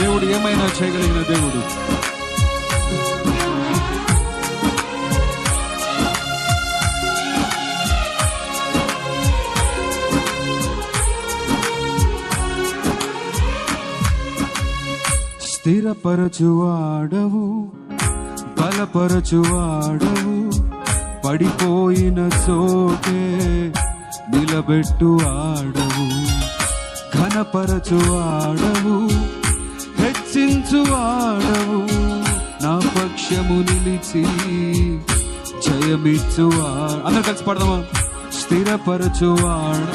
దేవుడు ఏమైనా చేయగలిగిన దేవుడు. స్థిరపరచువాడవు, బలపరచువాడవు, పడిపోయిన చోటే నిలబెట్టువాడవు, ఘనపరచువాడవు, హెచ్చించువాడవు, నా పక్షము నిలిచి జయమిచ్చువాడు. అందరూ కలిసి పడదామా? స్థిరపరచువాడ,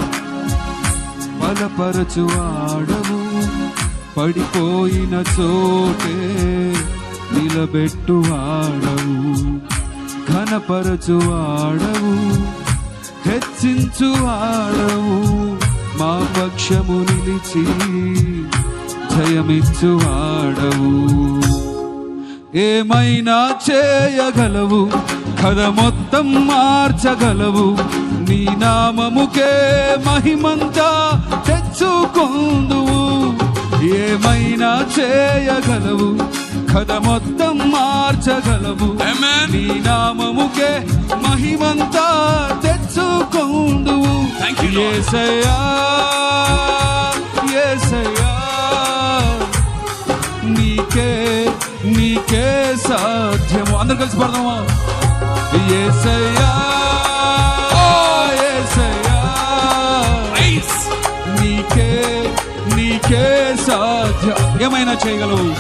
బలపరచువాడవు, పడిపోయిన చోటే నిలబెట్టువాడవు, ఘనపరచువాడవు, హెచ్చించువాడవు, మా పక్షము నిలిచి జయమిచ్చువాడవు. ఏమైనా చేయగలవు, కథ మొత్తం మార్చగలవు, నీ నామముకే మహిమంతా తెచ్చుకొందువు. ఏమైనా చేయగలవు, కథ మొత్తం మార్చగలవు, నీ నామముకే మహిమంతా తెచ్చుకొందువు. యేసయ్యా యేసయ్యా, నీకే నీకే సాధ్యము. అందరు కలిసి పడదామా? యేసయ్యా యేసయ్యా, నీకే నీకే సాధ్యం. ఏమైనా చేయగలవు,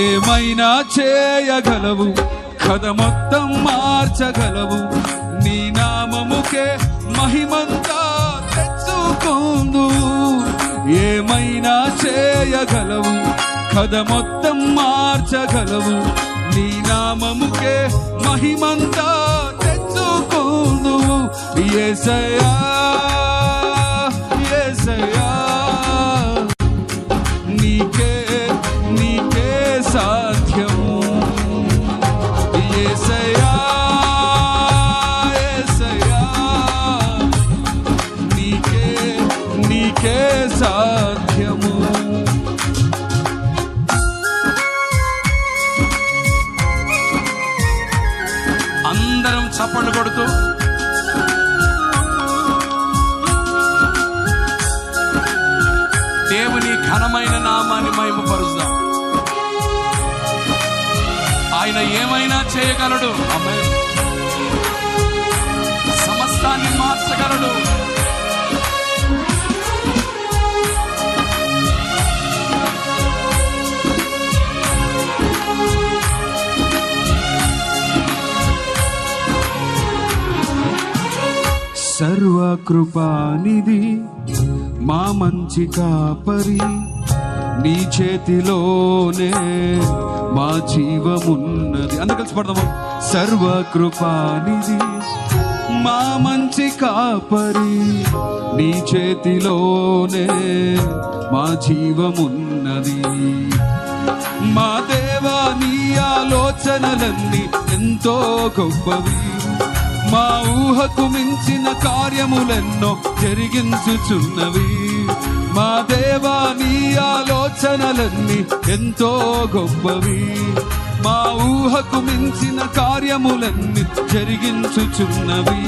ఏమైనా చేయగలవు, కథ మొత్తం మార్చగలవు, నీ నామముకే మహిమంతా తెచ్చుకొందువు. ఏమైనా చేయగలవు, కథ మొత్తం మార్చగలవు, నీ నామముకే మహిమంతా తెచ్చుకొందువు. యేసయ్యా యేసయ్యా, నీకే నీకే సాధ్యము. యేసయ్యా యేసయ్యా, నీకే నీకే సాధ్యము. అందరం చప్పట్లు కొడుతూ దేవుని ఘనమైన నామాన్ని మహిమపరుద్దాం. ఆయన ఏమైనా చేయగలడు, సమస్తాన్ని మార్చగలడు. సర్వకృపానిధి మా మంచి కాపరి, నీ చేతిలోనే మా జీవమున్నది. అందరూ కలిసి పడదామా? సర్వకృపానిధి మా మంచి కాపరి, నీ చేతిలోనే మా జీవమున్నది. మా దేవా, నీ ఆలోచనలన్నీ ఎంతో గొప్పవి, మా ఊహకు మించిన కార్యములెన్నో జరిగించుచున్నవి. మా దేవా, నీ ఆలోచనలన్నీ ఎంతో గొప్పవి, మా ఊహకు మించిన కార్యములన్నీ జరిగించుచున్నవి.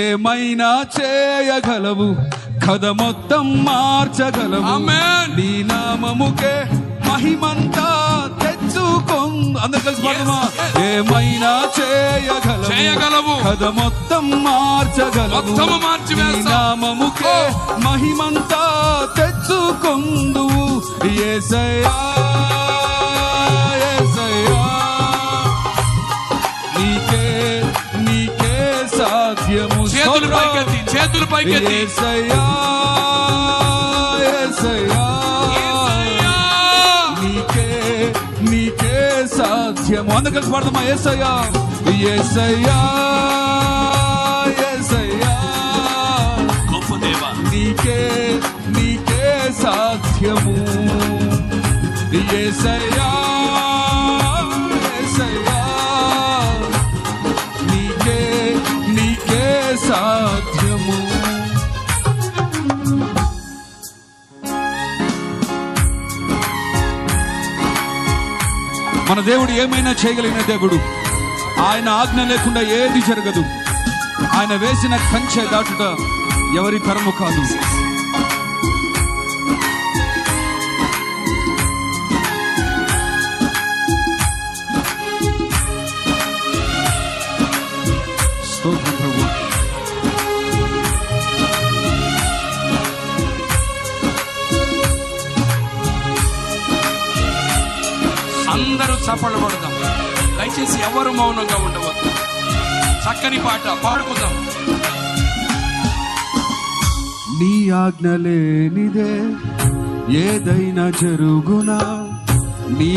ఏమైనా చేయగలవు, కథ మొత్తం మార్చగలవు, నీ నామముకే మహిమంతా తెచ్చుకొందు. అందరు కలిసి పడమా? ఏమైనా చేయగలవు, కథ మొత్తం మార్చగలవు, నీ నామముకే మహిమంతా తెచ్చుకొందువు. యేసయ్యా యేసయ్యా, నీకే నీకే సాధ్యము. చేతులు పైకెత్తి యేసయ్యా యేసయ్యా, నీకే సాధ్యము. అందరూ కలిసి పాడదామా? యేసయ్యా యేసయ్యా యేసయ్యా, గొప్ప దేవా, నీకే నీకే సాధ్యము. యేసయ్యా యేసయ్యా, నీకే నీకే సాధ్యము. మన దేవుడు ఏమైనా చేయగలిగిన దేవుడు. ఆయన ఆజ్ఞ లేకుండా ఏది జరగదు. ఆయన వేసిన కంచె దాటుట ఎవరి తరము కాదు. స్తోత్రం ప్రభు. అందరూ చప్పట్లు కొడదాం. దయచేసి ఎవరు మౌనంగా ఉండవద్దు. చక్కని పాట పాడుకుందాం. నీ ఆజ్ఞ లేనిదే ఏదైనా జరుగునా, నీ